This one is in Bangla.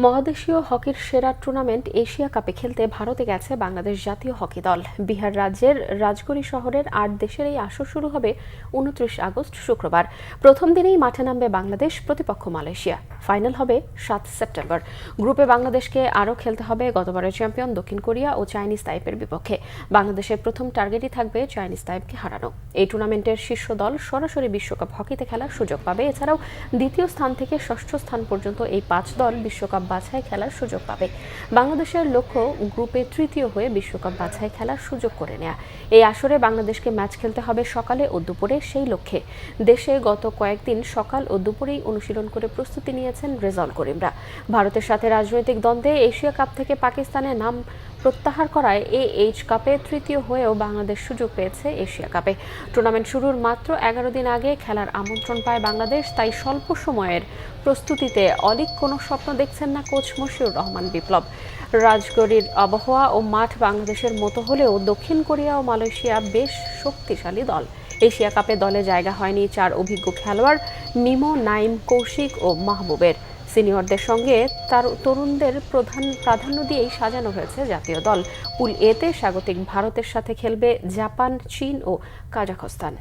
মহাদেশীয় হকির সেরা টুর্নামেন্ট এশিয়া কাপে খেলতে ভারতে গেছে বাংলাদেশ জাতীয় হকি দল। বিহার রাজ্যের রাজগড়ি শহরের ৮ দেশের এই আসর শুরু হবে ২৯ আগস্ট শুক্রবার। প্রথম দিনেই মাঠে নামবে বাংলাদেশ, প্রতিপক্ষ মালয়েশিয়া। ফাইনাল হবে ৭ সেপ্টেম্বর। গ্রুপে বাংলাদেশকে আরও খেলতে হবে গতবারের চ্যাম্পিয়ন দক্ষিণ কোরিয়া ও চাইনিজ তাইপের বিপক্ষে। বাংলাদেশের প্রথম টার্গেটই থাকবে চাইনিজ তাইপকে হারানো। এই টুর্নামেন্টের শীর্ষ দল সরাসরি বিশ্বকাপ হকিতে খেলার সুযোগ পাবে। এছাড়াও দ্বিতীয় স্থান থেকে ষষ্ঠ স্থান পর্যন্ত এই ৫ দল বিশ্বকাপ বাছাই খেলার সুযোগ পাবে। বাংলাদেশের লক্ষ্য গ্রুপে তৃতীয় হয়ে বিশ্বকাপ বাছাই খেলার সুযোগ করে নেয়া। এই আসরে বাংলাদেশকে ম্যাচ খেলতে হবে সকালে ও দুপুরে। সেই লক্ষ্যে দেশে গত কয়েকদিন সকাল ও দুপুরেই অনুশীলন করে প্রস্তুতি নিয়েছেন রেজাউল করিমরা। ভারতের সাথে রাজনৈতিক দ্বন্দ্বে এশিয়া কাপ থেকে পাকিস্তানের নাম প্রত্যাহার করায় এইচ কাপে তৃতীয় হয়েও বাংলাদেশ সুযোগ পেয়েছে এশিয়া কাপে। টুর্নামেন্ট শুরুর মাত্র ১১ দিন আগে খেলার আমন্ত্রণ পায় বাংলাদেশ। তাই স্বল্প সময়ের প্রস্তুতিতে অলীক কোনো স্বপ্ন দেখছেন না কোচ মশিউর রহমান বিপ্লব। রাজগড়ির আবহাওয়া ও মাঠ বাংলাদেশের মতো হলেও দক্ষিণ কোরিয়া ও মালয়েশিয়া বেশ শক্তিশালী দল। এশিয়া কাপে দলে জায়গা হয়নি ৪ অভিজ্ঞ খেলোয়াড় মিমো, নাইম, কৌশিক ও মাহবুবের। সিনিয়রদের সঙ্গে তার তরুণদের প্রাধান্য দিয়েই সাজানো হয়েছে জাতীয় দল। পুল এতে স্বাগতিক ভারতের সাথে খেলবে জাপান, চীন ও কাজাখস্তান।